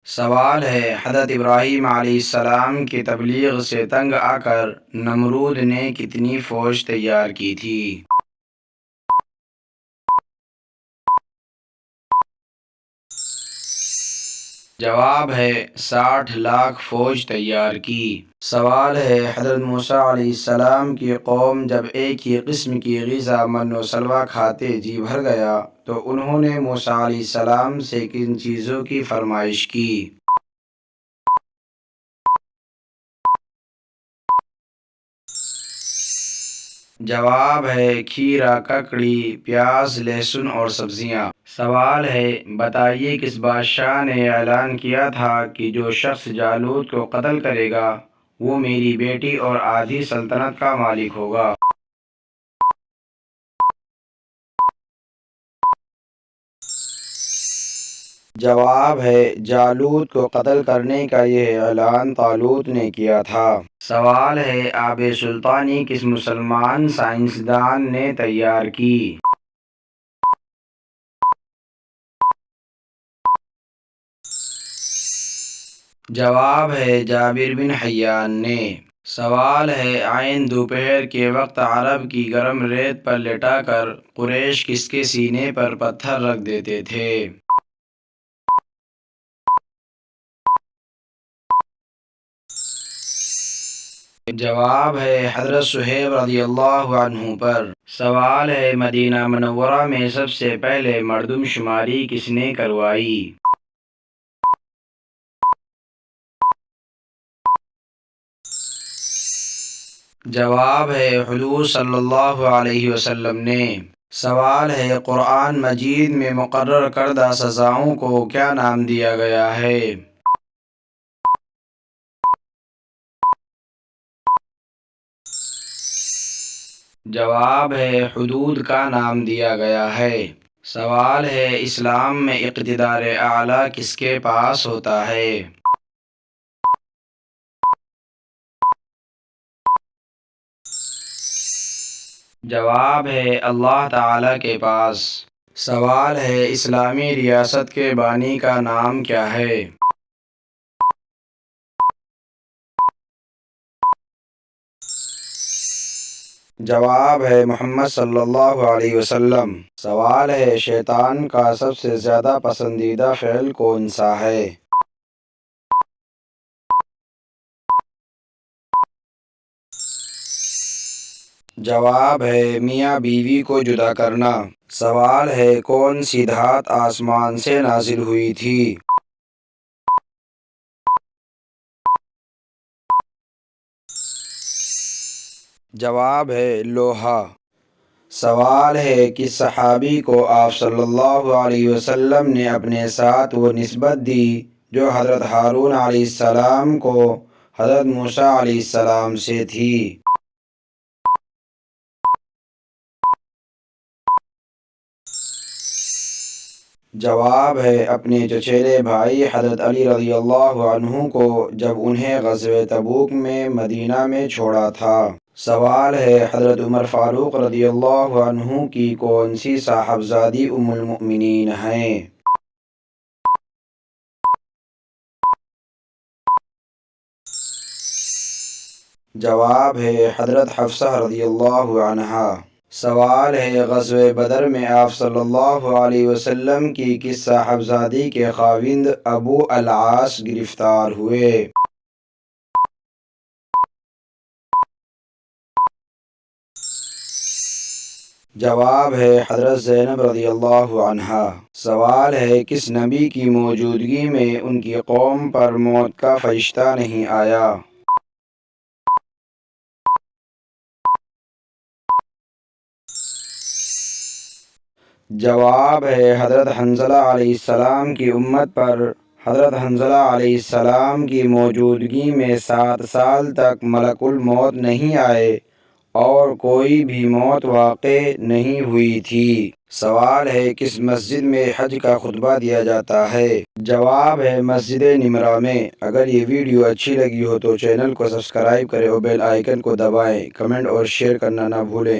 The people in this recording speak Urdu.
سوال ہے، حضرت ابراہیم علیہ السلام کی تبلیغ سے تنگ آ کر نمرود نے کتنی فوج تیار کی تھی؟ جواب ہے 60 لاکھ فوج تیار کی۔ سوال ہے، حضرت موسیٰ علیہ السلام کی قوم جب ایک ہی قسم کی غذا من و سلویٰ کھاتے جی بھر گیا تو انہوں نے موسیٰ علیہ السلام سے کن چیزوں کی فرمائش کی؟ جواب ہے کھیرا، ککڑی، پیاز، لہسن اور سبزیاں۔ سوال ہے، بتائیے کس بادشاہ نے اعلان کیا تھا کہ جو شخص جالوت کو قتل کرے گا وہ میری بیٹی اور آدھی سلطنت کا مالک ہوگا؟ جواب ہے جالوت کو قتل کرنے کا یہ اعلان طالوت نے کیا تھا۔ سوال ہے، آب سلطانی کس مسلمان سائنسدان نے تیار کی؟ جواب ہے جابر بن حیان نے۔ سوال ہے، عین دوپہر کے وقت عرب کی گرم ریت پر لٹا کر قریش کس کے سینے پر پتھر رکھ دیتے تھے؟ جواب ہے حضرت صہیب رضی اللہ عنہ پر۔ سوال ہے، مدینہ منورہ میں سب سے پہلے مردم شماری کس نے کروائی؟ جواب ہے حضور صلی اللہ علیہ وسلم نے۔ سوال ہے، قرآن مجید میں مقرر کردہ سزاؤں کو کیا نام دیا گیا ہے؟ جواب ہے حدود کا نام دیا گیا ہے۔ سوال ہے، اسلام میں اقتدار اعلیٰ کس کے پاس ہوتا ہے؟ جواب ہے اللہ تعالیٰ کے پاس۔ سوال ہے، اسلامی ریاست کے بانی کا نام کیا ہے؟ جواب ہے محمد صلی اللہ علیہ وسلم۔ سوال ہے، شیطان کا سب سے زیادہ پسندیدہ فعل کون سا ہے؟ جواب ہے میاں بیوی کو جدا کرنا۔ سوال ہے، کون سی دھات آسمان سے نازل ہوئی تھی؟ جواب ہے لوہا۔ سوال ہے، کس صحابی کو آپ صلی اللہ علیہ وسلم نے اپنے ساتھ وہ نسبت دی جو حضرت ہارون علیہ السلام کو حضرت موسیٰ علیہ السلام سے تھی؟ جواب ہے اپنے چچیرے بھائی حضرت علی رضی اللہ عنہ کو جب انہیں غزوہ تبوک میں مدینہ میں چھوڑا تھا۔ سوال ہے، حضرت عمر فاروق رضی اللہ عنہ کی کون سی صاحبزادی ام المؤمنین ہیں؟ جواب ہے حضرت حفصہ رضی اللہ عنہا۔ سوال ہے، غزوہ بدر میں آپ صلی اللہ علیہ وسلم کی کس صاحبزادی کے خاوند ابو العاص گرفتار ہوئے؟ جواب ہے حضرت زینب رضی اللہ عنہا۔ سوال ہے، کس نبی کی موجودگی میں ان کی قوم پر موت کا فرشتہ نہیں آیا؟ جواب ہے حضرت حنظلہ علیہ السلام کی امت پر حضرت حنظلہ علیہ السلام کی موجودگی میں 7 سال تک ملک الموت نہیں آئے اور کوئی بھی موت واقع نہیں ہوئی تھی۔ سوال ہے، کس مسجد میں حج کا خطبہ دیا جاتا ہے؟ جواب ہے مسجد نمرہ میں۔ اگر یہ ویڈیو اچھی لگی ہو تو چینل کو سبسکرائب کریں اور بیل آئیکن کو دبائیں۔ کمنٹ اور شیئر کرنا نہ بھولیں۔